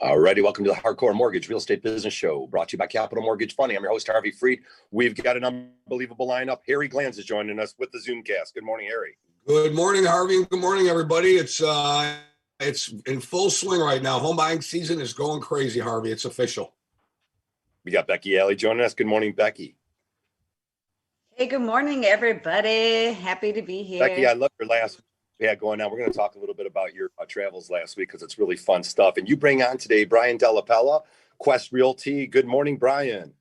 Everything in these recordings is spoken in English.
Alrighty, welcome to the Hardcore Mortgage Real Estate Business Show, brought to you by Capital Mortgage Funding. I'm your host, Harvey Freed. We've got an unbelievable lineup. Harry Glanz is joining us with the Zoomcast. Good morning, Harry. Good morning, Harvey, and good morning, everybody. It's in full swing right now. Home buying season is going crazy, Harvey. It's official. We got Becky Alley joining us. Good morning, Becky. Hey, good morning, everybody. Happy to be here. Becky, I love your last going on. We're going to talk a little bit about your travels last week because it's really fun stuff. And you bring on today Brian DellaPella, Quest Realty. Good morning, Brian.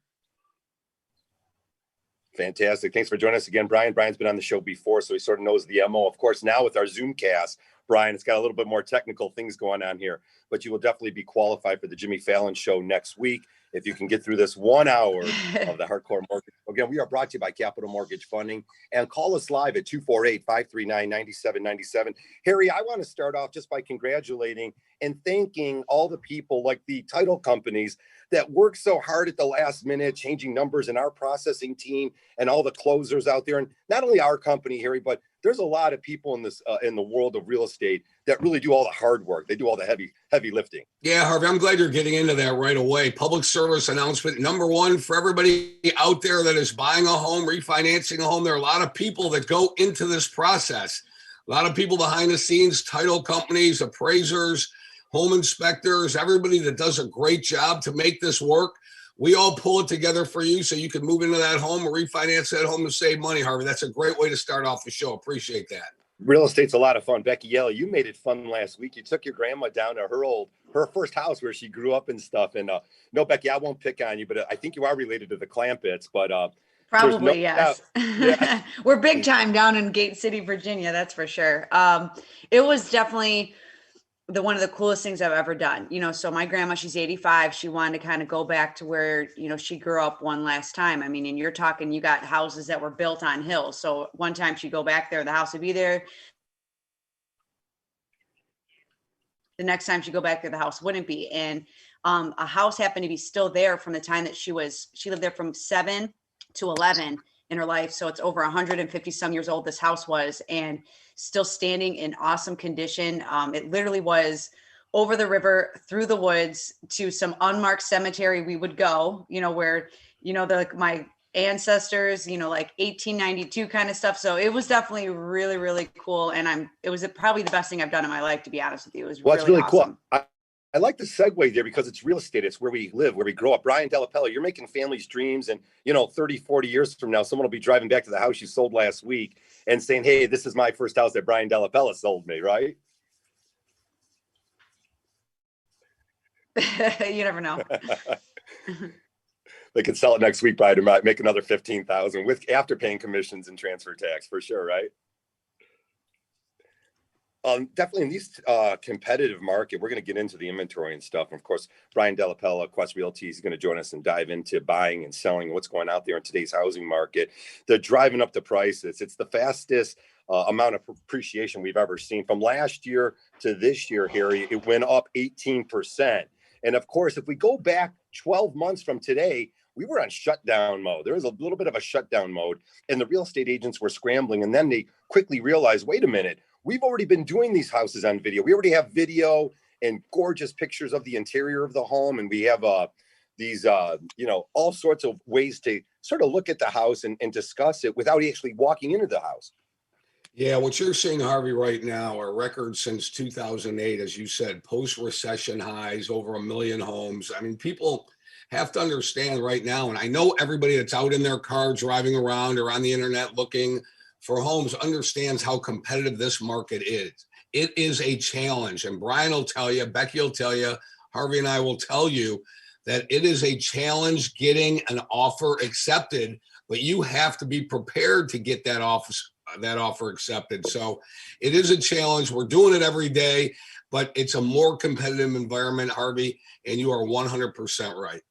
Fantastic. Thanks for joining us again, Brian. Brian's been on the show before, so he sort of knows the MO. Of course, now with our Zoomcast, Brian, it's got a little bit more technical things going on here, but you will definitely be qualified for the Jimmy Fallon show next week if you can get through this 1 hour of the Hardcore Mortgage. Again, we are brought to you by Capital Mortgage Funding, and call us live at 248-539-9797. Harry, I want to start off just by congratulating and thanking all the people like the title companies that work so hard at the last minute, changing numbers in our processing team and all the closers out there. And not only our company, Harry, but there's a lot of people in this in the world of real estate that really do all the hard work. They do all the heavy lifting. Yeah, Harvey, I'm glad you're getting into that right away. Public service announcement number one for everybody out there that is buying a home, refinancing a home. There are a lot of people that go into this process. A lot of people behind the scenes, title companies, appraisers, home inspectors, everybody that does a great job to make this work. We all pull it together for you so you can move into that home or refinance that home to save money, Harvey. That's a great way to start off the show. Appreciate that. Real estate's a lot of fun. Becky Yellow, you made it fun last week. You took your grandma down to her first house where she grew up and stuff. And no, Becky, I won't pick on you, but I think you are related to the Clampetts. But probably, yes. Yeah. We're big time down in Gate City, Virginia. That's for sure. It was definitely one of the coolest things I've ever done. So my grandma, she's 85. She wanted to kind of go back to where, she grew up one last time. I mean, and you're talking, you got houses that were built on hills. So one time she'd go back there, the house would be there. The next time she'd go back there, the house wouldn't be. And a house happened to be still there from the time that she lived there from 7 to 11 in her life. So it's over 150 some years old. This house was, and still standing in awesome condition. It literally was over the river, through the woods to some unmarked cemetery we would go, where, like my ancestors, like 1892 kind of stuff. So it was definitely really, really cool. And it was probably the best thing I've done in my life, to be honest with you. It was it's really awesome. Cool. I like the segue there because it's real estate. It's where we live, where we grow up. Brian DellaPella, you're making families' dreams. And, 30, 40 years from now, someone will be driving back to the house you sold last week and saying, hey, this is my first house that Brian DellaPella sold me, right? You never know. They could sell it next week, Brian, to make another $15,000 with after paying commissions and transfer tax for sure, right? Definitely in these competitive market, we're going to get into the inventory and stuff. And of course, Brian DellaPella, Quest Realty, is going to join us and dive into buying and selling, what's going out there in today's housing market. They're driving up the prices. It's the fastest amount of appreciation we've ever seen. From last year to this year, Harry, it went up 18%. And of course, if we go back 12 months from today, we were on shutdown mode. There was a little bit of a shutdown mode, and the real estate agents were scrambling. And then they quickly realized, wait a minute, we've already been doing these houses on video. We already have video and gorgeous pictures of the interior of the home. And we have these, all sorts of ways to sort of look at the house and discuss it without actually walking into the house. Yeah, what you're seeing, Harvey, right now are records since 2008, as you said, post-recession highs, over 1 million homes. I mean, people have to understand right now, and I know everybody that's out in their car driving around or on the internet looking for homes understands how competitive this market is. It is a challenge. And Brian will tell you, Becky will tell you, Harvey and I will tell you that it is a challenge getting an offer accepted, but you have to be prepared to get that offer accepted. So it is a challenge. We're doing it every day, but it's a more competitive environment, Harvey, and you are 100% right.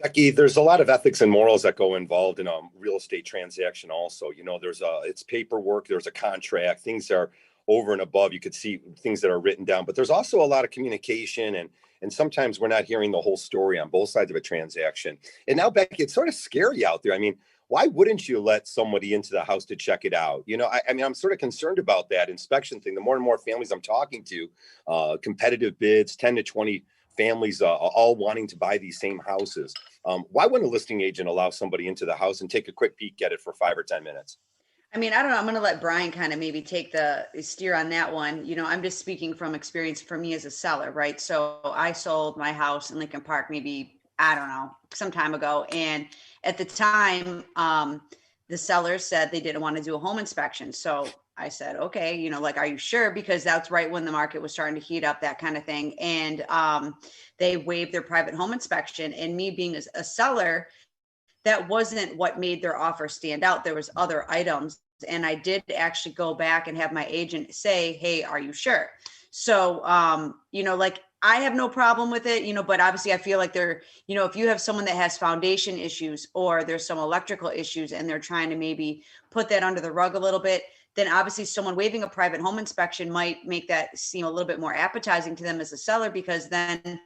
Becky, there's a lot of ethics and morals that go involved in a real estate transaction also. It's paperwork, there's a contract, things are over and above. You could see things that are written down, but there's also a lot of communication and sometimes we're not hearing the whole story on both sides of a transaction. And now, Becky, it's sort of scary out there. I mean, why wouldn't you let somebody into the house to check it out? I'm sort of concerned about that inspection thing. The more and more families I'm talking to, competitive bids, 10 to 20 families all wanting to buy these same houses. Why wouldn't a listing agent allow somebody into the house and take a quick peek at it for 5 or 10 minutes? I mean, I don't know. I'm going to let Brian kind of maybe take the steer on that one. I'm just speaking from experience for me as a seller, right? So I sold my house in Lincoln Park maybe, I don't know, some time ago. And at the time, the seller said they didn't want to do a home inspection. So I said, okay, like, are you sure? Because that's right when the market was starting to heat up, that kind of thing. And they waived their private home inspection. And me being a seller, that wasn't what made their offer stand out. There was other items. And I did actually go back and have my agent say, hey, are you sure? So, like, I have no problem with it, but obviously I feel like if you have someone that has foundation issues or there's some electrical issues and they're trying to maybe put that under the rug a little bit, then obviously someone waiving a private home inspection might make that seem a little bit more appetizing to them as a seller, because then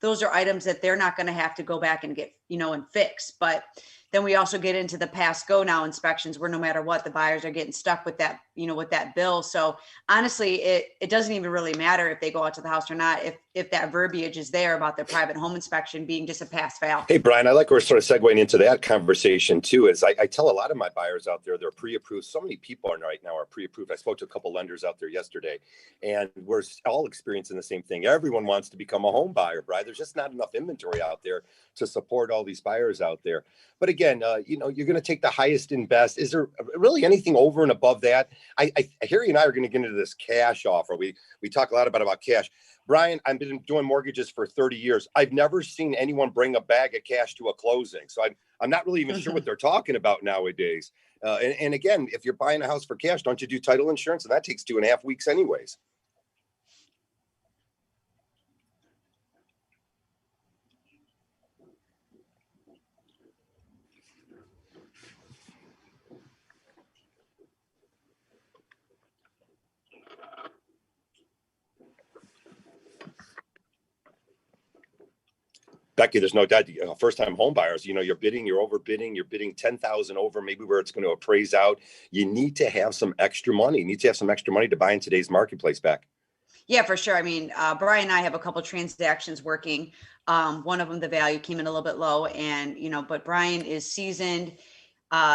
those are items that they're not going to have to go back and get, and fix. But then we also get into the pass go now inspections where no matter what, the buyers are getting stuck with that, with that bill. So honestly, it doesn't even really matter if they go out to the house or not, if that verbiage is there about the private home inspection being just a pass fail. Hey, Brian, I like we're sort of segueing into that conversation too. Is I tell a lot of my buyers out there, they're pre-approved. So many people right now are pre-approved. I spoke to a couple lenders out there yesterday, and we're all experiencing the same thing. Everyone wants to become a home buyer, Brian. There's just not enough inventory out there to support all these buyers out there. But again, you're going to take the highest and best. Is there really anything over and above that? I hear you and I are going to get into this cash offer. We talk a lot about cash. Brian, I've been doing mortgages for 30 years. I've never seen anyone bring a bag of cash to a closing. So I'm not really even sure what they're talking about nowadays. And again, if you're buying a house for cash, don't you do title insurance? And that takes 2.5 weeks anyways. Becky, there's no doubt. First-time home buyers, you're overbidding, you're bidding 10,000 over, maybe where it's going to appraise out. You need to have some extra money. You need to have some extra money to buy in today's marketplace, Beck. Yeah, for sure. I mean, Brian and I have a couple transactions working. One of them, the value came in a little bit low, and but Brian is seasoned.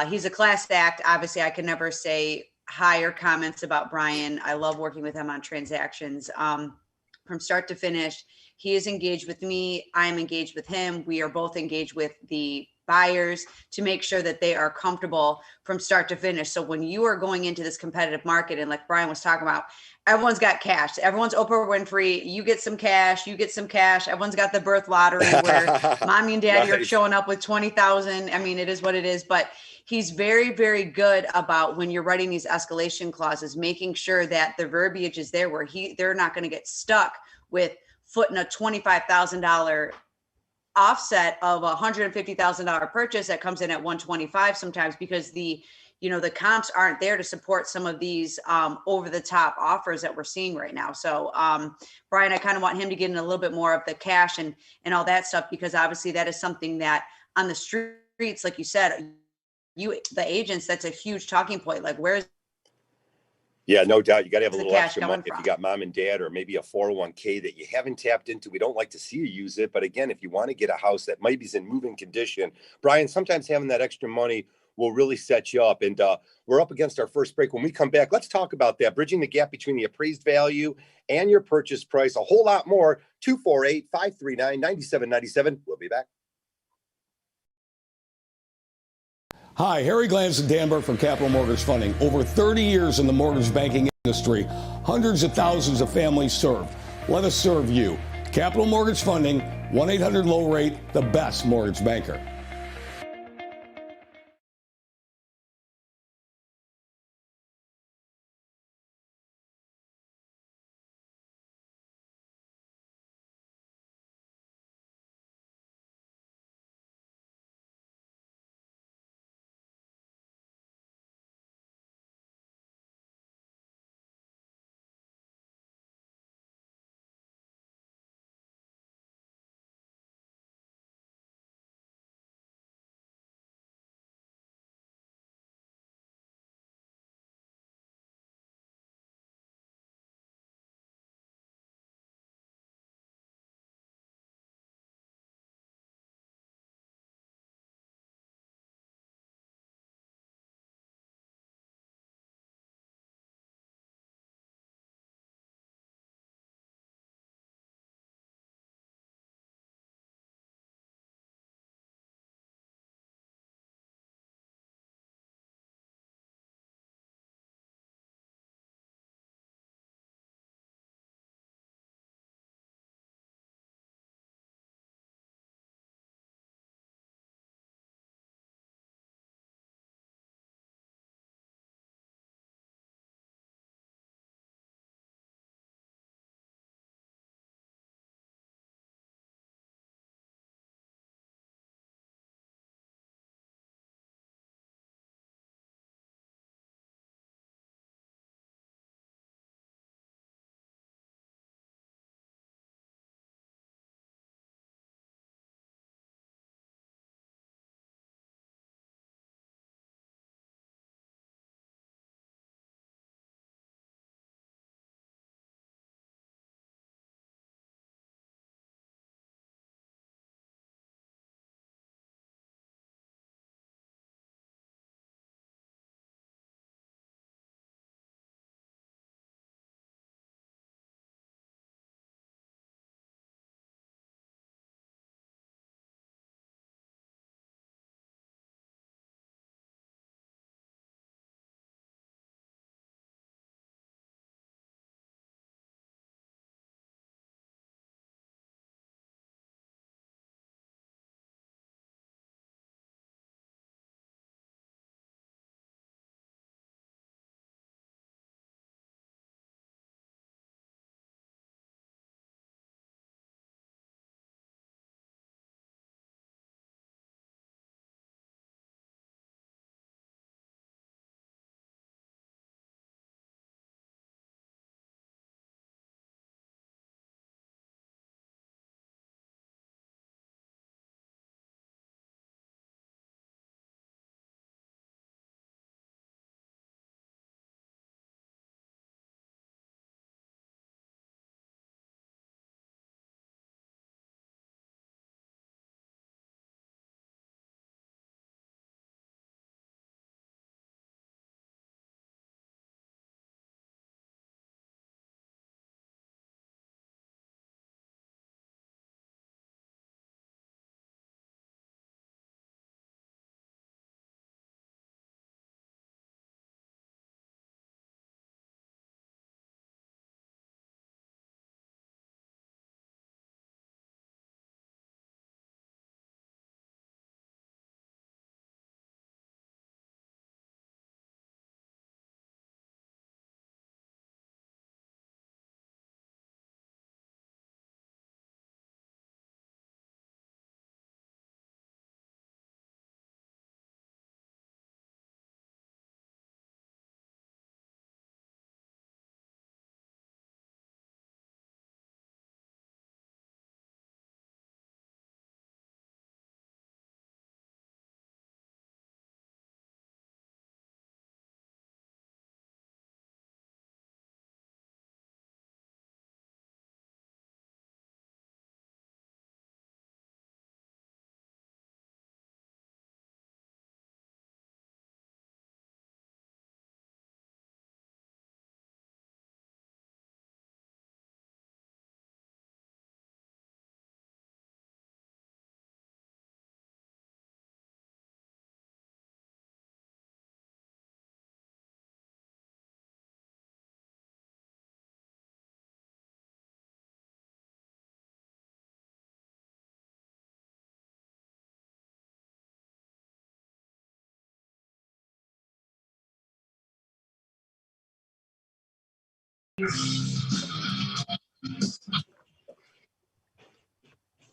He's a class act. Obviously, I can never say higher comments about Brian. I love working with him on transactions from start to finish. He is engaged with me. I'm engaged with him. We are both engaged with the buyers to make sure that they are comfortable from start to finish. So when you are going into this competitive market, and like Brian was talking about, everyone's got cash. Everyone's Oprah Winfrey. You get some cash. You get some cash. Everyone's got the birth lottery where mommy and daddy are showing up with 20,000. I mean, it is what it is. But he's very, very good about when you're writing these escalation clauses, making sure that the verbiage is there where they're not going to get stuck with footing a $25,000 offset of a $150,000 purchase that comes in at 125 sometimes, because the comps aren't there to support some of these over the top offers that we're seeing right now. So Brian, I kind of want him to get in a little bit more of the cash and all that stuff, because obviously that is something that on the streets, like you said, the agents, that's a huge talking point. Like, where's Yeah, no doubt. You got to have a the little cash extra coming money if from? you got mom and dad, or maybe a 401k that you haven't tapped into. We don't like to see you use it. But again, if you want to get a house that maybe is in moving condition, Brian, sometimes having that extra money will really set you up. And we're up against our first break. When we come back, let's talk about that, bridging the gap between the appraised value and your purchase price. A whole lot more. 248-539-9797. We'll be back. Hi, Harry Glantz and Dan Burke from Capital Mortgage Funding. Over 30 years in the mortgage banking industry, hundreds of thousands of families served. Let us serve you. Capital Mortgage Funding, 1-800-LOW-RATE, the best mortgage banker.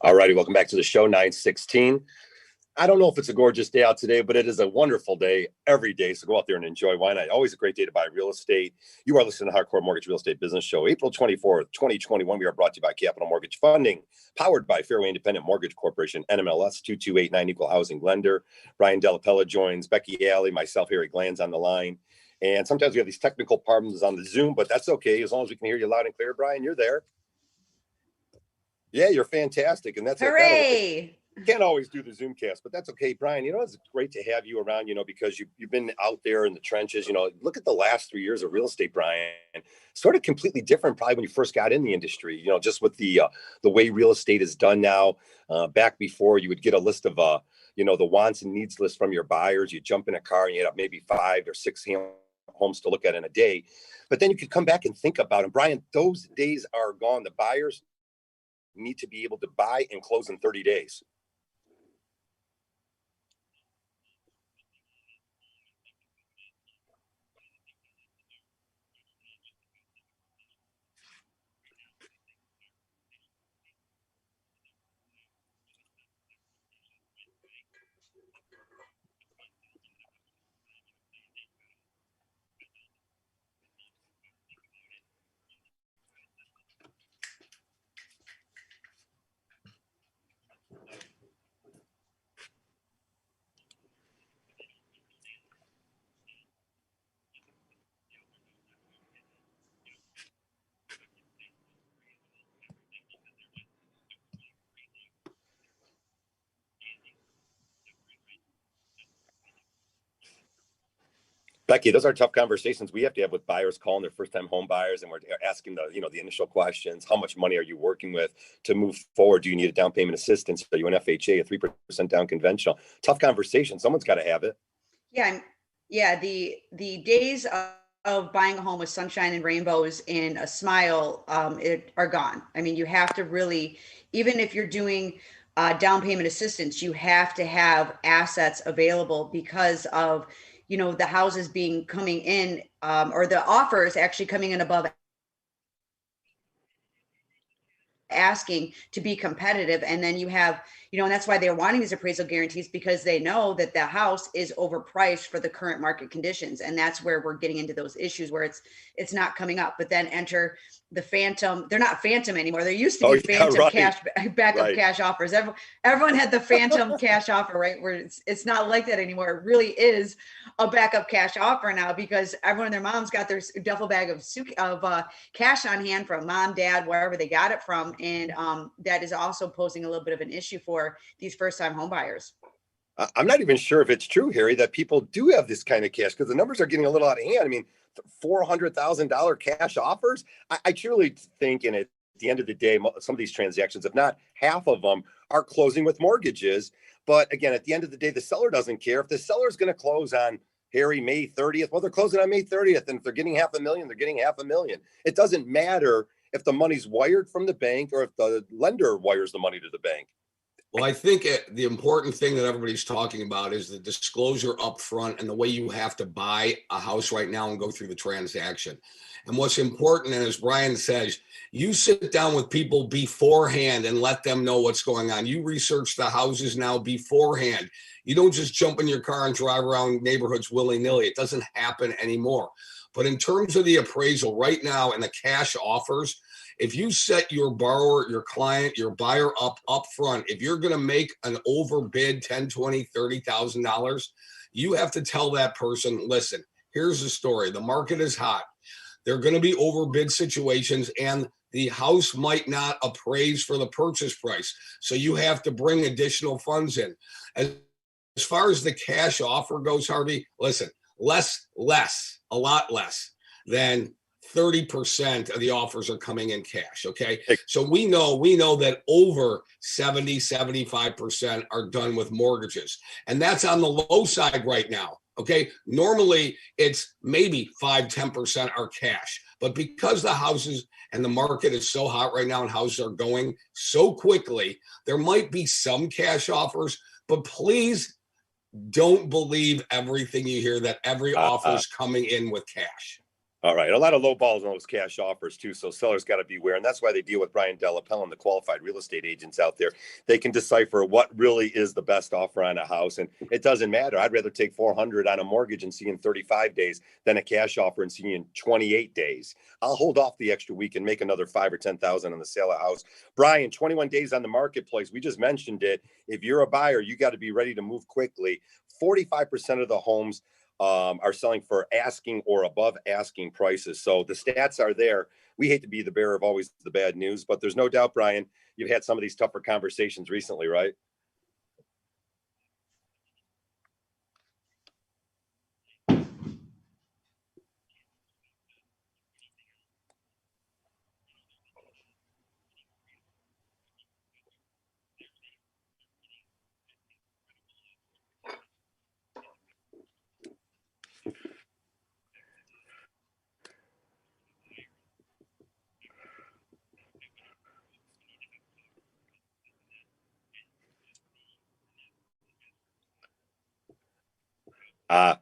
All righty, welcome back to the show, 916. I don't know if it's a gorgeous day out today, but it is a wonderful day every day. So go out there and enjoy. Why not? Always a great day to buy real estate. You are listening to Hardcore Mortgage Real Estate Business Show, April 24th, 2021. We are brought to you by Capital Mortgage Funding, powered by Fairway Independent Mortgage Corporation, NMLS 2289, Equal Housing Lender. Brian DellaPella joins, Becky Alley, myself, Harry Glanz on the line. And sometimes we have these technical problems on the Zoom, but that's okay. As long as we can hear you loud and clear, Brian, you're there. Yeah, you're fantastic. And that's Hooray! Can't always do the Zoomcast, but that's okay, Brian. It's great to have you around, because you've been out there in the trenches. Look at the last 3 years of real estate, Brian. Sort of completely different probably when you first got in the industry, just with the way real estate is done now. Back before, you would get a list of the wants and needs list from your buyers. You jump in a car and you had maybe 5 or 6 homes to look at in a day. But then you could come back and think about them. Brian, those days are gone. The buyers need to be able to buy and close in 30 days. Becky, those are tough conversations we have to have with buyers calling their first-time home buyers, and we're asking the initial questions. How much money are you working with to move forward? Do you need a down payment assistance? Are you an FHA, a 3% down conventional? Tough conversation. Someone's got to have it. Yeah. The days of buying a home with sunshine and rainbows and a smile are gone. I mean, you have to really, even if you're doing down payment assistance, you have to have assets available because of the houses coming in or the offers actually coming in above asking to be competitive. And then you have, and that's why they're wanting these appraisal guarantees, because they know that the house is overpriced for the current market conditions. And that's where we're getting into those issues where it's not coming up. But then enter the phantom. They're not phantom anymore. There used to be phantom cash backup cash offers. Everyone had the phantom cash offer, right? Where it's not like that anymore. It really is a backup cash offer now, because everyone and their moms got their duffel bag of cash on hand from mom, dad, wherever they got it from. And that is also posing a little bit of an issue for these first-time home buyers. I'm not even sure if it's true, Harry, that people do have this kind of cash, because the numbers are getting a little out of hand. I mean, $400,000 cash offers. I truly think, and at the end of the day, some of these transactions, if not half of them, are closing with mortgages. But again, at the end of the day, the seller doesn't care. If the seller is going to close on May 30th, well, they're closing on May 30th. And if they're getting $500,000, they're getting $500,000. It doesn't matter if the money's wired from the bank or if the lender wires the money to the bank. Well, I think the important thing that everybody's talking about is the disclosure up front and the way you have to buy a house right now and go through the transaction. And what's important, and as Brian says, you sit down with people beforehand and let them know what's going on. You research the houses now beforehand. You don't just jump in your car and drive around neighborhoods willy-nilly. It doesn't happen anymore. But in terms of the appraisal right now and the cash offers, if you set your borrower, your client, your buyer up front, if you're going to make an overbid $10,000, $20,000, $30,000, you have to tell that person, listen, here's the story. The market is hot. There are going to be overbid situations, and the house might not appraise for the purchase price. So you have to bring additional funds in. As far as the cash offer goes, Harvey, listen, a lot less than 30% of the offers are coming in cash. Okay. So we know that over 75% are done with mortgages, and that's on the low side right now. Okay. Normally it's maybe 5-10% are cash, but because the houses and the market is so hot right now and houses are going so quickly, there might be some cash offers, but please don't believe everything you hear that every offer is coming in with cash. All right. A lot of low balls on those cash offers too. So sellers got to beware. And that's why they deal with Brian DellaPella and the qualified real estate agents out there. They can decipher what really is the best offer on a house. And it doesn't matter. I'd rather take 400 on a mortgage and see in 35 days than a cash offer and see in 28 days. I'll hold off the extra week and make another 5 or 10,000 on the sale of house. Brian, 21 days on the marketplace. We just mentioned it. If you're a buyer, you got to be ready to move quickly. 45% of the homes are selling for asking or above asking prices. So the stats are there. We hate to be the bearer of always the bad news, but there's no doubt, Brian, you've had some of these tougher conversations recently, right? Uh,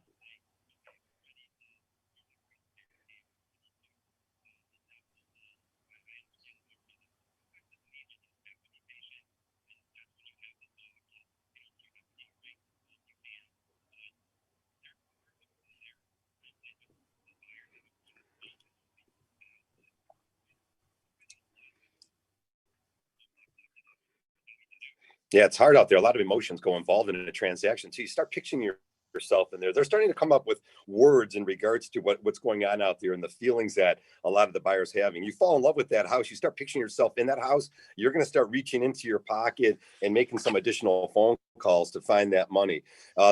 Yeah, it's hard out there. A lot of emotions go involved in a transaction. So you start picturing yourself in there. They're starting to come up with words in regards to what's going on out there and the feelings that a lot of the buyers having. You fall in love with that house. You start picturing yourself in that house. You're going to start reaching into your pocket and making some additional phone calls to find that money.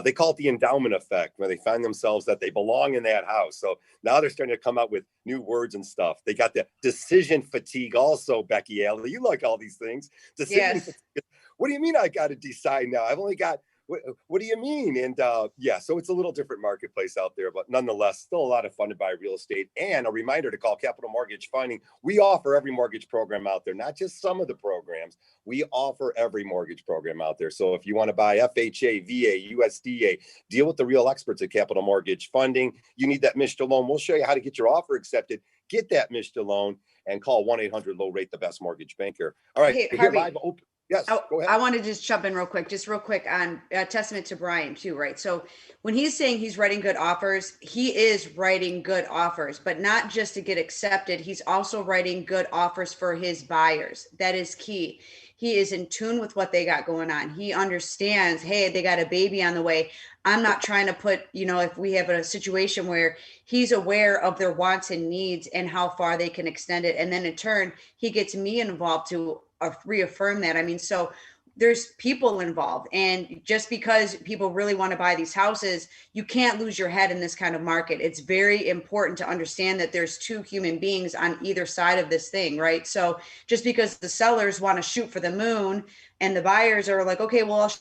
They call it the endowment effect, where they find themselves that they belong in that house. So now they're starting to come out with new words and stuff. They got the decision fatigue also, Becky Alley. You like all these things. Decision Yes. fatigue. What do you mean I got to decide now? I've only got, what do you mean? And yeah, so it's a little different marketplace out there, but nonetheless, still a lot of fun to buy real estate. And a reminder to call Capital Mortgage Funding. We offer every mortgage program out there, not just some of the programs. We offer every mortgage program out there. So if you want to buy FHA, VA, USDA, deal with the real experts at Capital Mortgage Funding. You need that MSHDA loan. We'll show you how to get your offer accepted. Get that MSHDA loan and call 1-800-LOW-RATE, the best mortgage banker. All right, Hey, here Harvey. live open. Yes, Oh, go ahead. I want to just jump in real quick on testament to Brian too, right? So when he's saying he's writing good offers, he is writing good offers, but not just to get accepted. He's also writing good offers for his buyers. That is key. He is in tune with what they got going on. He understands, hey, they got a baby on the way. I'm not trying to put, if we have a situation where he's aware of their wants and needs and how far they can extend it. And then in turn, he gets me involved to reaffirm that. I mean, so there's people involved. And just because people really want to buy these houses, you can't lose your head in this kind of market. It's very important to understand that there's two human beings on either side of this thing, right? So just because the sellers want to shoot for the moon and the buyers are like, okay, well, I'll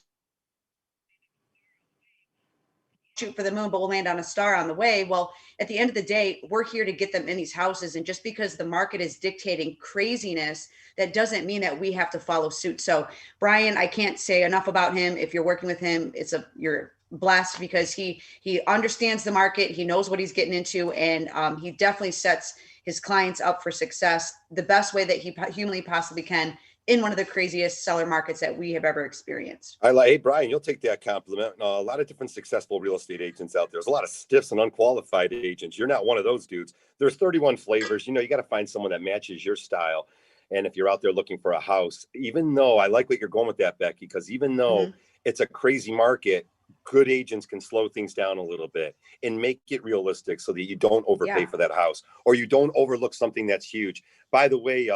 shoot for the moon, but we'll land on a star on the way. Well, at the end of the day, we're here to get them in these houses. And just because the market is dictating craziness, that doesn't mean that we have to follow suit. So Brian, I can't say enough about him. If you're working with him, you're blessed because he understands the market. He knows what he's getting into. And he definitely sets his clients up for success the best way that he humanly possibly can in one of the craziest seller markets that we have ever experienced. Hey, Brian, you'll take that compliment. A lot of different successful real estate agents out there. There's a lot of stiffs and unqualified agents. You're not one of those dudes. There's 31 flavors. You got to find someone that matches your style. And if you're out there looking for a house, even though I like what you're going with that, Becky, because even though it's a crazy market, good agents can slow things down a little bit and make it realistic so that you don't overpay for that house or you don't overlook something that's huge. By the way,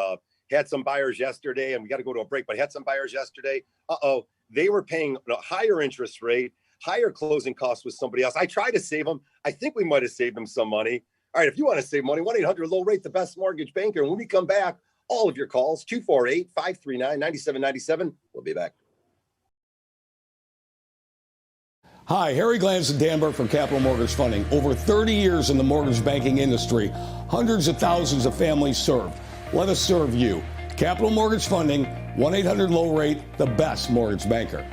had some buyers yesterday, and we got to go to a break, but had some buyers yesterday. They were paying a higher interest rate, higher closing costs with somebody else. I tried to save them. I think we might have saved them some money. All right, if you want to save money, 1-800-LOW-RATE, the best mortgage banker. And when we come back, all of your calls, 248-539-9797. We'll be back. Hi, Harry Glantz and Dan Burke from Capital Mortgage Funding. Over 30 years in the mortgage banking industry, hundreds of thousands of families served. Let us serve you. Capital Mortgage Funding, 1-800-LOW-RATE, the best mortgage banker.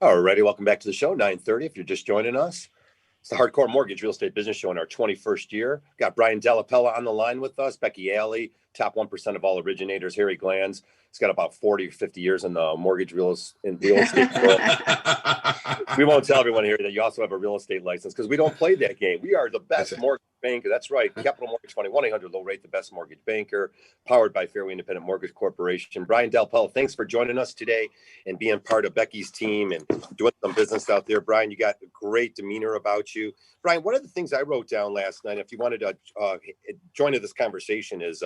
Alrighty, welcome back to the show, 9:30. If you're just joining us, it's the Hardcore Mortgage Real Estate Business Show in our 21st year. Got Brian DellaPella on the line with us, Becky Alley, top 1% of all originators, Harry Glanz. He's got about 40 or 50 years in the mortgage real estate world. We won't tell everyone here that you also have a real estate license because we don't play that game. We are the best mortgage banker. That's right. Capital Mortgage 1-800 low rate, the best mortgage banker, powered by Fairway Independent Mortgage Corporation. Brian DellaPella, thanks for joining us today and being part of Becky's team and doing some business out there. Brian, you got a great demeanor about you. Brian, one of the things I wrote down last night, if you wanted to join in this conversation, is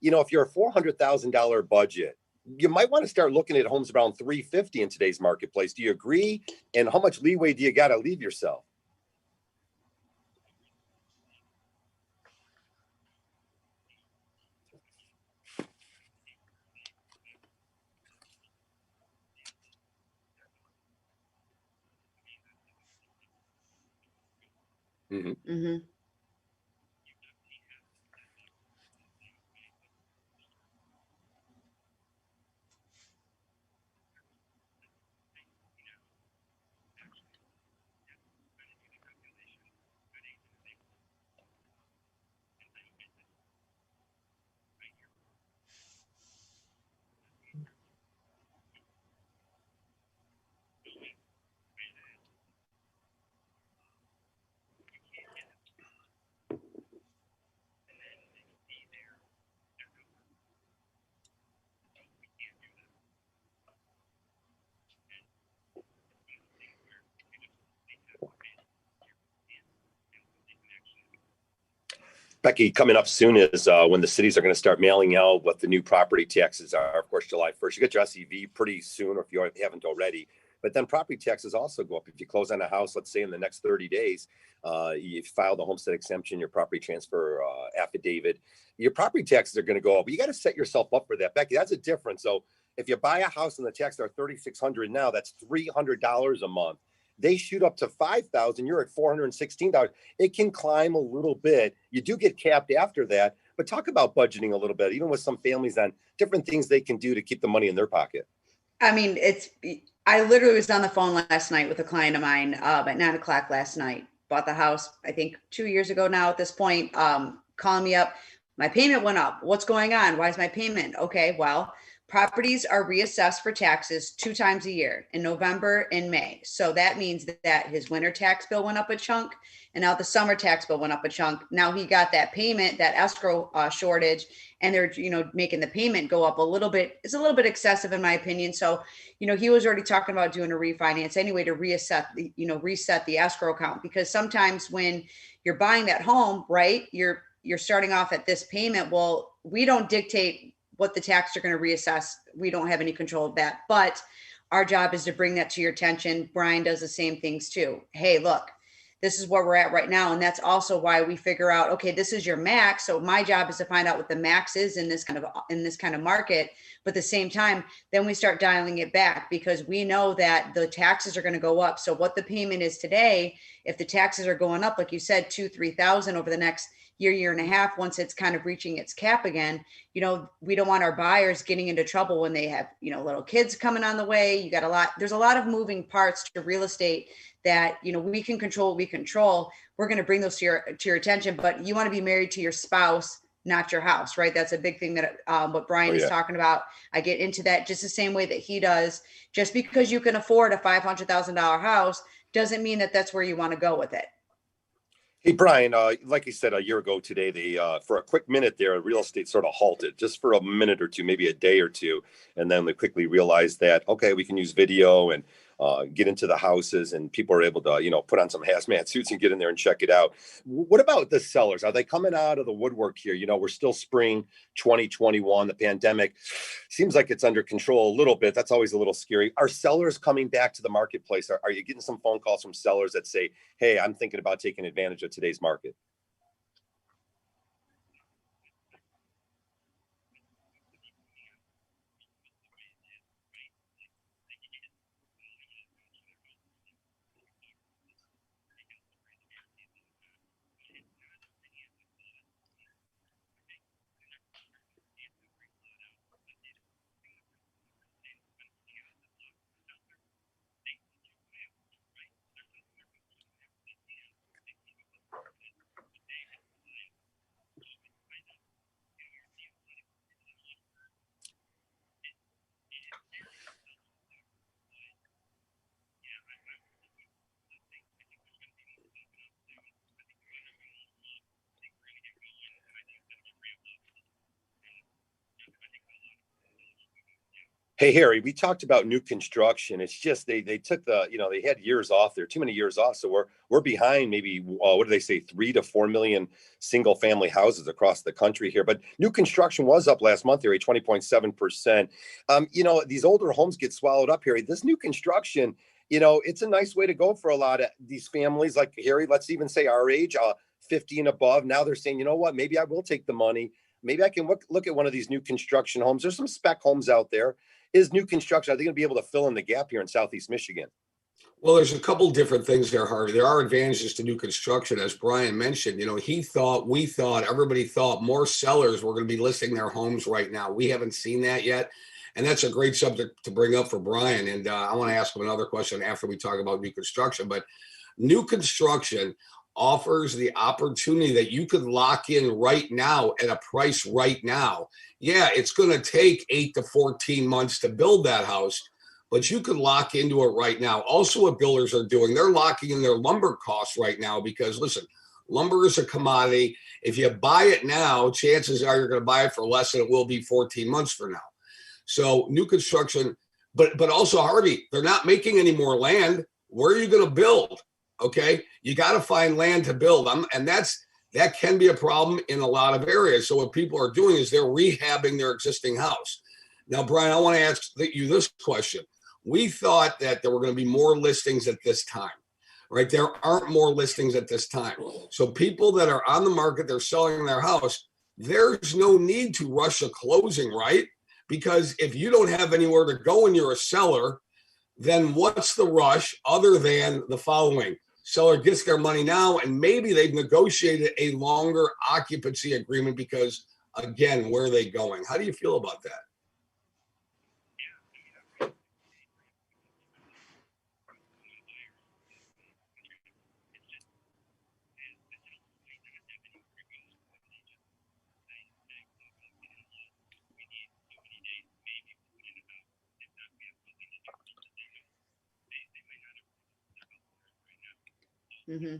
if you're a $400,000 budget, you might want to start looking at homes around 350 in today's marketplace. Do you agree? And how much leeway do you got to leave yourself? Mm-hmm. Mm-hmm. Becky, coming up soon is when the cities are going to start mailing out what the new property taxes are. Of course, July 1st. You get your SEV pretty soon, or if you haven't already. But then property taxes also go up. If you close on a house, let's say in the next 30 days, you file the homestead exemption, your property transfer affidavit, your property taxes are going to go up. But you got to set yourself up for that, Becky. That's a difference. So if you buy a house and the taxes are $3,600 now, that's $300 a month. They shoot up to $5,000. You're at $416. It can climb a little bit. You do get capped after that. But talk about budgeting a little bit, even with some families on different things they can do to keep the money in their pocket. I mean, I literally was on the phone last night with a client of mine at 9:00 last night. Bought the house, I think 2 years ago now at this point, calling me up. My payment went up. What's going on? Why is my payment? Okay, well, properties are reassessed for taxes 2 times a year, in November and May. So that means that his winter tax bill went up a chunk, and now the summer tax bill went up a chunk. Now he got that payment, that escrow shortage, and they're making the payment go up a little bit. It's a little bit excessive in my opinion. So he was already talking about doing a refinance anyway to reset the escrow account, because sometimes when you're buying that home, right, you're starting off at this payment. Well, we don't dictate what the taxes are going to reassess. We don't have any control of that, but our job is to bring that to your attention. Brian does the same things too. Hey, look, this is where we're at right now. And that's also why we figure out, okay, this is your max. So my job is to find out what the max is in this kind of market. But at the same time, then we start dialing it back, because we know that the taxes are going to go up. So what the payment is today, if the taxes are going up, like you said, 2,000-3,000 over the next year and a half, once it's kind of reaching its cap again, we don't want our buyers getting into trouble when they have, little kids coming on the way. There's a lot of moving parts to real estate that, we can control what we control. We're going to bring those to your attention, but you want to be married to your spouse, not your house, right? That's a big thing that what Brian is talking about. I get into that just the same way that he does. Just because you can afford a $500,000 house doesn't mean that that's where you want to go with it. Hey, Brian, like you said, a year ago today, they for a quick minute there, real estate sort of halted just for a minute or two, maybe a day or two. And then they quickly realized that, okay, we can use video and get into the houses, and people are able to, put on some hazmat suits and get in there and check it out. What about the sellers? Are they coming out of the woodwork here? We're still spring 2021. The pandemic seems like it's under control a little bit. That's always a little scary. Are sellers coming back to the marketplace? Are you getting some phone calls from sellers that say, hey, I'm thinking about taking advantage of today's market? Hey Harry, we talked about new construction. It's just they took they had years off there, too many years off. So we're behind maybe what do they say, 3 to 4 million single family houses across the country here. But new construction was up last month, Harry, 20.7%. These older homes get swallowed up, Harry. This new construction, it's a nice way to go for a lot of these families, like Harry. Let's even say our age, 50 and above. Now they're saying, you know what, maybe I will take the money. Maybe I can look at one of these new construction homes. There's some spec homes out there. Is new construction, are they going to be able to fill in the gap here in Southeast Michigan? Well, there's a couple different things there, Harvey. There are advantages to new construction, as Brian mentioned. Everybody thought more sellers were going to be listing their homes right now. We haven't seen that yet, and that's a great subject to bring up for Brian. And I want to ask him another question after we talk about new construction. But new construction offers the opportunity that you could lock in right now at a price right now. Yeah, it's going to take 8 to 14 months to build that house, but you could lock into it right now. Also, what builders are doing, they're locking in their lumber costs right now because, listen, lumber is a commodity. If you buy it now, chances are you're going to buy it for less than it will be 14 months from now. So new construction, but also, Harvey, they're not making any more land. Where are you going to build? Okay, you got to find land to build them, and that can be a problem in a lot of areas. So what people are doing is they're rehabbing their existing house. Now, Brian, I want to ask you this question. We thought that there were going to be more listings at this time, right? There aren't more listings at this time. So people that are on the market, they're selling their house, there's no need to rush a closing, right? Because if you don't have anywhere to go and you're a seller, then what's the rush other than the following? Seller gets their money now, and maybe they've negotiated a longer occupancy agreement because, again, where are they going? How do you feel about that? Mm-hmm.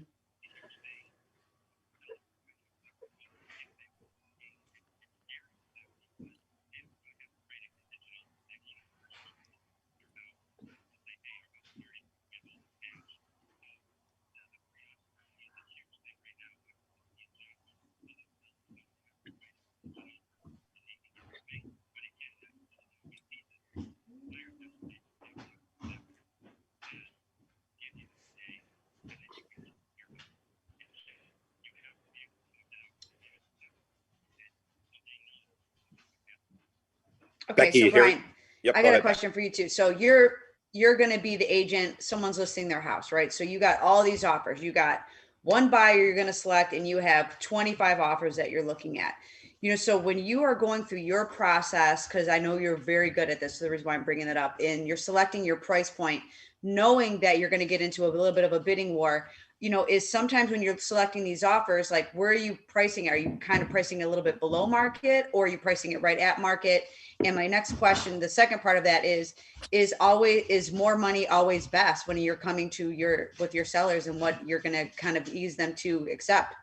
Okay, Becky, so Harry. Brian, Yep, I go got a ahead. question for you too. So you're going to be the agent. Someone's listing their house, right? So you got all these offers. You got one buyer you're going to select, and you have 25 offers that you're looking at. So when you are going through your process, because I know you're very good at this, so the reason why I'm bringing it up, and you're selecting your price point, knowing that you're going to get into a little bit of a bidding war. Is sometimes when you're selecting these offers, like where are you pricing? Are you kind of pricing a little bit below market, or are you pricing it right at market? And my next question, the second part of that is more money always best when you're coming to with your sellers and what you're going to kind of ease them to accept?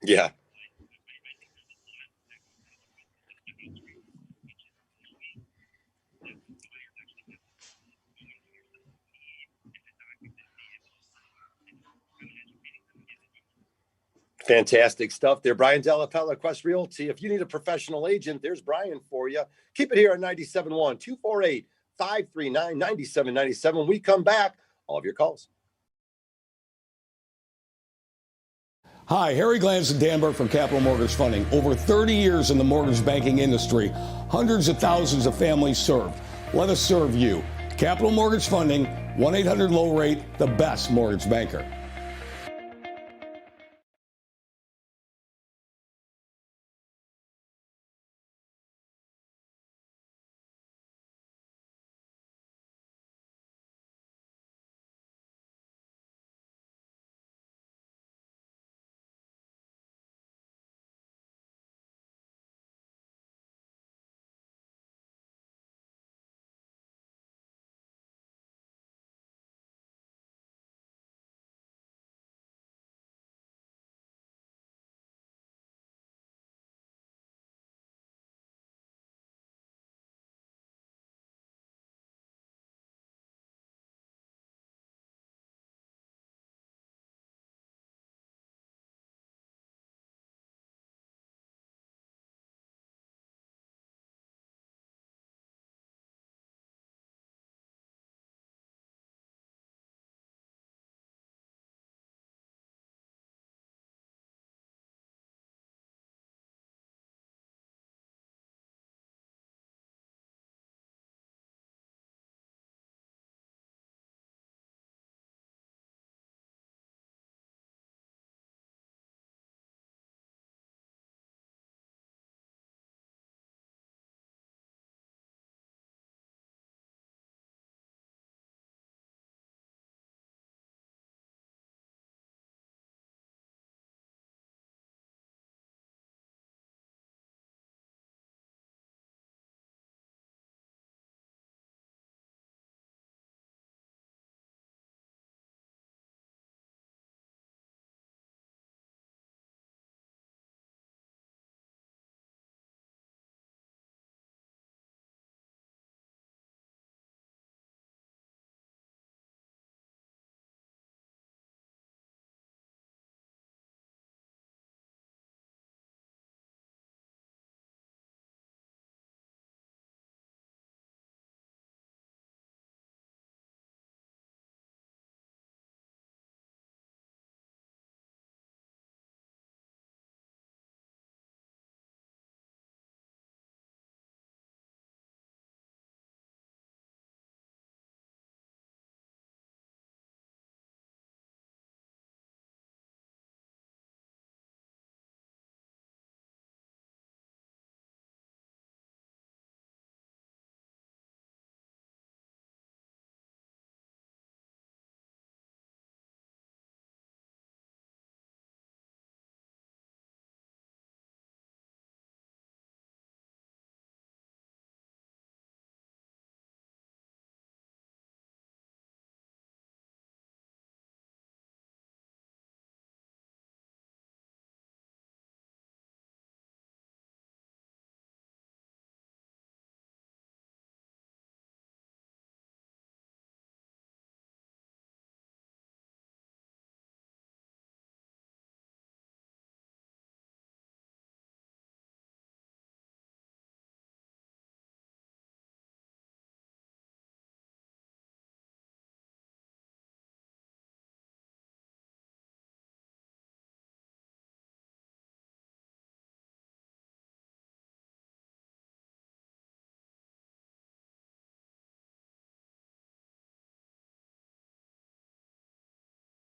Yeah. Fantastic stuff there. Brian DellaPella, Quest Realty. If you need a professional agent, there's Brian for you. Keep it here at 97.1 248 539 9797. We come back. All of your calls. Hi, Harry Glantz and Dan Burke from Capital Mortgage Funding. Over 30 years in the mortgage banking industry, hundreds of thousands of families served. Let us serve you. Capital Mortgage Funding, 1-800-LOW-RATE, the best mortgage banker.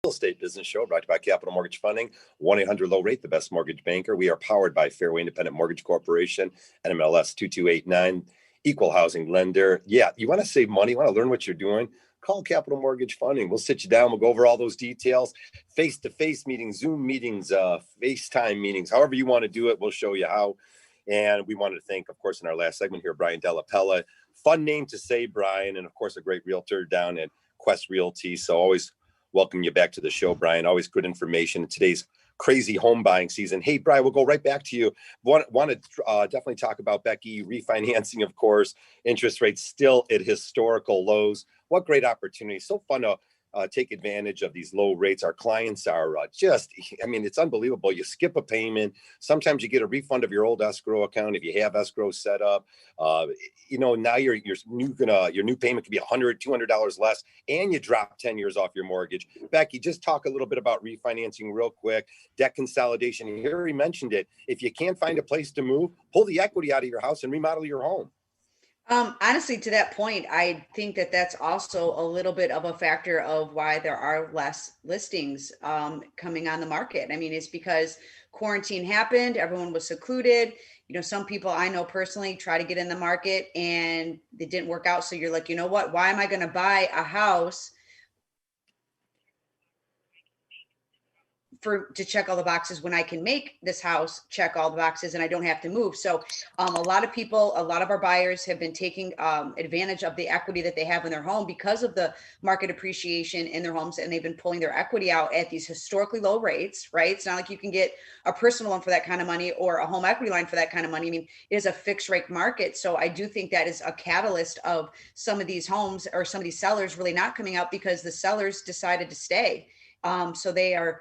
Real estate business show brought to you by Capital Mortgage Funding, 1-800-LOW-RATE, the best mortgage banker. We are powered by Fairway Independent Mortgage Corporation, NMLS 2289, equal housing lender. Yeah, you want to save money, want to learn what you're doing? Call Capital Mortgage Funding. We'll sit you down. We'll go over all those details, face-to-face meetings, Zoom meetings, FaceTime meetings, however you want to do it. We'll show you how. And we wanted to thank, of course, in our last segment here, Brian DellaPella. Fun name to say, Brian, and of course, a great realtor down at Quest Realty. So always welcome you back to the show, Brian. Always good information. Today's crazy home buying season. Hey, Brian, we'll go right back to you. Want to definitely talk about, Becky, refinancing, of course, interest rates still at historical lows. What great opportunity. So fun to take advantage of these low rates. Our clients are it's unbelievable. You skip a payment. Sometimes you get a refund of your old escrow account if you have escrow set up. Now your new payment could be $100, $200 less, and you drop 10 years off your mortgage. Becky, just talk a little bit about refinancing real quick. Debt consolidation. You already mentioned it. If you can't find a place to move, pull the equity out of your house and remodel your home. Honestly, to that point, I think that that's also a little bit of a factor of why there are less listings coming on the market. I mean, it's because quarantine happened, everyone was secluded. Some people I know personally try to get in the market and it didn't work out. So you're like, you know what? Why am I going to buy a house to check all the boxes when I can make this house check all the boxes and I don't have to move? So a lot of our buyers have been taking advantage of the equity that they have in their home because of the market appreciation in their homes, and they've been pulling their equity out at these historically low rates, right? It's not like you can get a personal loan for that kind of money or a home equity line for that kind of money. I mean, it is a fixed rate market. So I do think that is a catalyst of some of these homes or some of these sellers really not coming out because the sellers decided to stay. So they are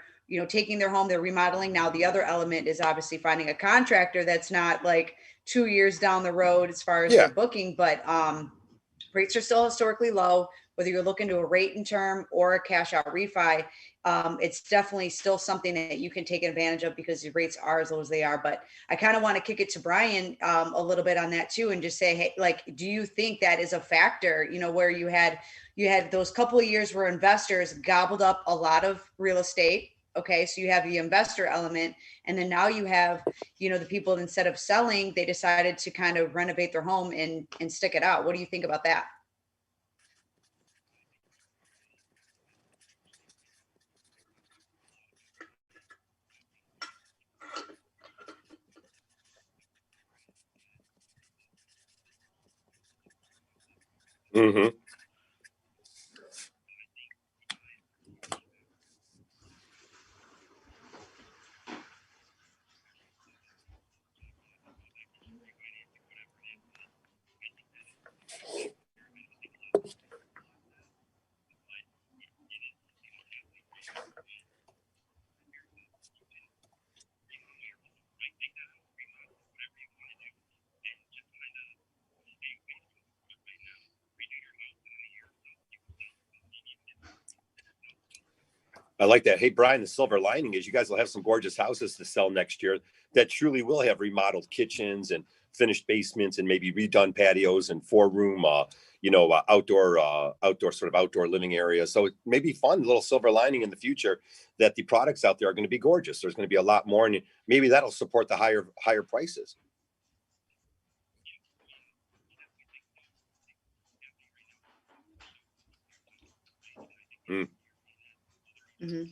taking their home, they're remodeling. Now, the other element is obviously finding a contractor that's not like 2 years down the road as far as their booking, but rates are still historically low, whether you're looking to a rate and term or a cash out refi. It's definitely still something that you can take advantage of because the rates are as low as they are. But I kind of want to kick it to Brian a little bit on that too, and just say, hey, like, do you think that is a factor, where you had those couple of years where investors gobbled up a lot of real estate? Okay, so you have the investor element, and then now you have, the people, instead of selling, they decided to kind of renovate their home and stick it out. What do you think about that? Mm-hmm. I like that. Hey, Brian, the silver lining is you guys will have some gorgeous houses to sell next year that truly will have remodeled kitchens and finished basements and maybe redone patios and four-room, outdoor living areas. So it may be fun, a little silver lining in the future that the products out there are going to be gorgeous. There's going to be a lot more, and maybe that'll support the higher prices. Mm. Mm-hmm.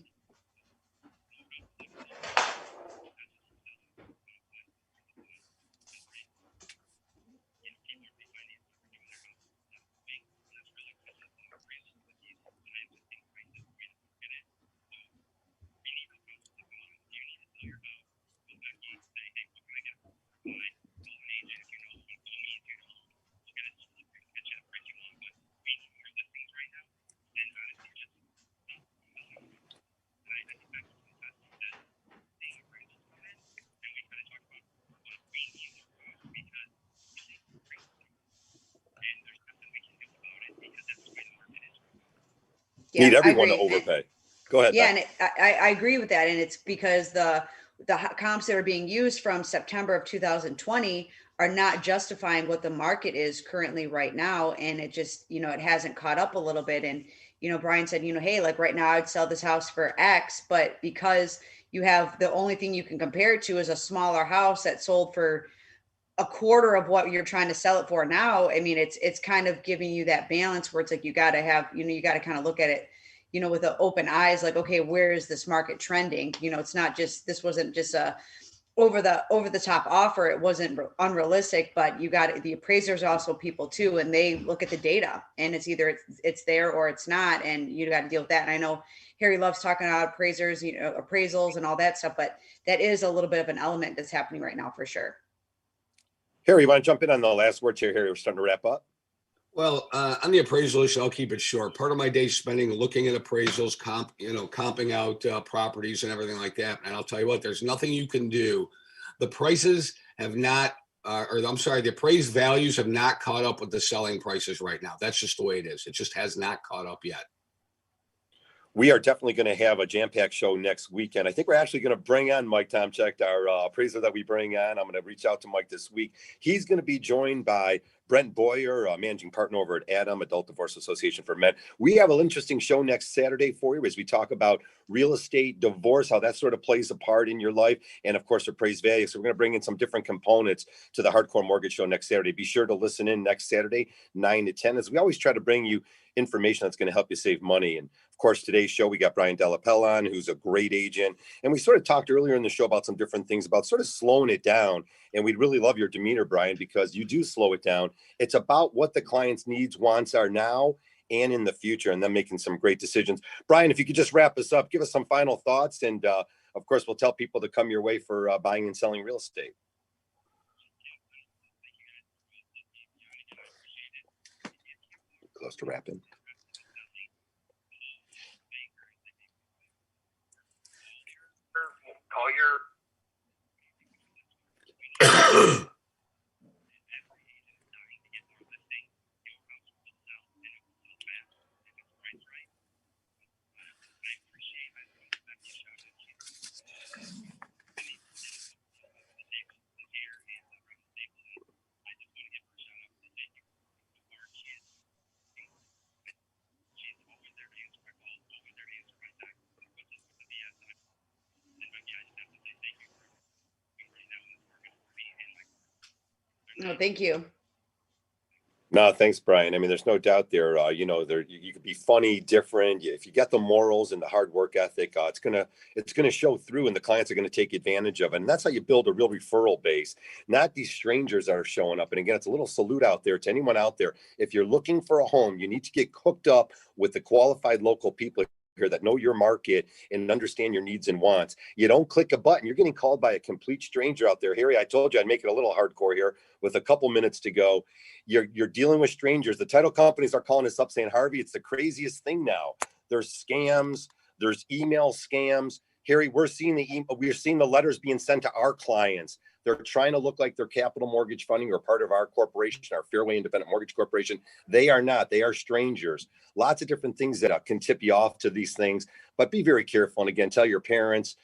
Need Yeah, I everyone to agree. overpay. Go ahead, Yeah, Beth. and I agree with that, and it's because the comps that are being used from September of 2020 are not justifying what the market is currently right now, and it just it hasn't caught up a little bit. And Brian said, hey, like right now I'd sell this house for X, but because you have the only thing you can compare it to is a smaller house that sold for a quarter of what you're trying to sell it for now. I mean, it's kind of giving you that balance where it's like you got to have, you got to kind of look at it, with the open eyes, like, okay, where is this market trending? It's not just, this wasn't just a over the top offer. It wasn't unrealistic, but you got the appraisers are also people too, and they look at the data, and it's either it's there or it's not, and you got to deal with that. And I know Harry loves talking about appraisers, appraisals and all that stuff, but that is a little bit of an element that's happening right now for sure. Harry, you want to jump in on the last words here? Harry, we're starting to wrap up. Well, on the appraisal issue, I'll keep it short. Part of my day spending looking at appraisals, comping out properties and everything like that. And I'll tell you what, there's nothing you can do. The prices have not, the appraised values have not caught up with the selling prices right now. That's just the way it is. It just has not caught up yet. We are definitely going to have a jam-packed show next weekend. I think we're actually going to bring on Mike Tomczyk, our appraiser that we bring on. I'm going to reach out to Mike this week. He's going to be joined by Brent Boyer, managing partner over at Adam, Adult Divorce Association for Men. We have an interesting show next Saturday for you as we talk about real estate, divorce, how that sort of plays a part in your life, and of course, appraised value. So we're going to bring in some different components to the Hardcore Mortgage Show next Saturday. Be sure to listen in next Saturday, 9 to 10, as we always try to bring you information that's going to help you save money. And of course, today's show, we got Brian DellaPella on, who's a great agent. And we sort of talked earlier in the show about some different things about sort of slowing it down. And we'd really love your demeanor, Brian, because you do slow it down. It's about what the client's needs, wants are now and in the future, and then making some great decisions. Brian, if you could just wrap us up, give us some final thoughts. And of course, we'll tell people to come your way for buying and selling real estate. Close to wrapping. Call your No, thank you. No, thanks, Brian. I mean, there's no doubt there. You could be funny, different. If you got the morals and the hard work ethic, it's gonna show through, and the clients are gonna take advantage of it. And that's how you build a real referral base, not these strangers that are showing up. And again, it's a little salute out there to anyone out there. If you're looking for a home, you need to get hooked up with the qualified local people here that know your market and understand your needs and wants. You don't click a button. You're getting called by a complete stranger out there. Harry, I told you I'd make it a little hardcore here with a couple minutes to go. You're dealing with strangers. The title companies are calling us up saying, Harvey, it's the craziest thing now. There's scams. There's email scams. Harry, we're seeing the letters being sent to our clients. They're trying to look like they're Capital Mortgage Funding or part of our corporation, our Fairway Independent Mortgage Corporation. They are not. They are strangers. Lots of different things that can tip you off to these things. But be very careful. And again, tell your parents,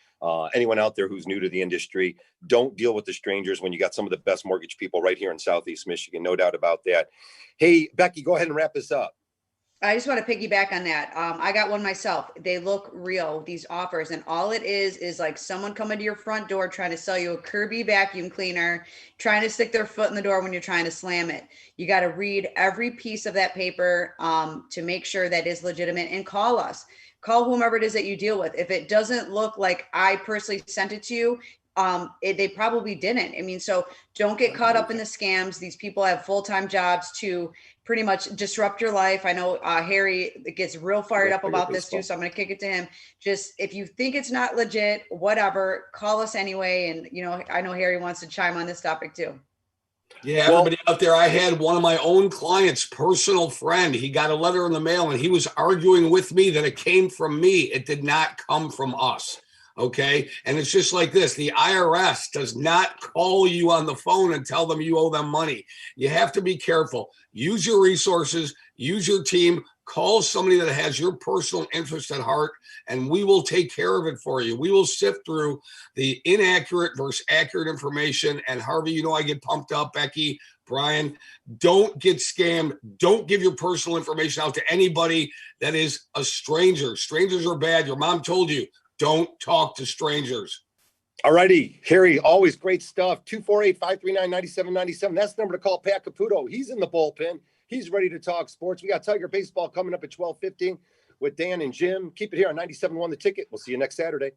anyone out there who's new to the industry, don't deal with the strangers when you got some of the best mortgage people right here in Southeast Michigan. No doubt about that. Hey, Becky, go ahead and wrap this up. I just want to piggyback on that. I got one myself. They look real, these offers, and all it is like someone coming to your front door trying to sell you a Kirby vacuum cleaner, trying to stick their foot in the door when you're trying to slam it. You got to read every piece of that paper to make sure that is legitimate, and call us. Call whomever it is that you deal with. If it doesn't look like I personally sent it to you, they probably didn't. I mean, so don't get caught up in the scams. These people have full-time jobs to pretty much disrupt your life. I know Harry gets real fired up about this too, so I'm going to kick it to him. Just if you think it's not legit, whatever, call us anyway. And I know Harry wants to chime on this topic too. Yeah, everybody out there, I had one of my own clients, personal friend. He got a letter in the mail and he was arguing with me that it came from me. It did not come from us. Okay. And it's just like this. The IRS does not call you on the phone and tell them you owe them money. You have to be careful. Use your resources, use your team, call somebody that has your personal interest at heart, and we will take care of it for you. We will sift through the inaccurate versus accurate information. And Harvey, I get pumped up. Becky, Brian, don't get scammed. Don't give your personal information out to anybody that is a stranger. Strangers are bad. Your mom told you. Don't talk to strangers. All righty. Harry, always great stuff. 248-539-9797. That's the number to call Pat Caputo. He's in the bullpen. He's ready to talk sports. We got Tiger Baseball coming up at 12:15 with Dan and Jim. Keep it here on 97.1 The Ticket. We'll see you next Saturday.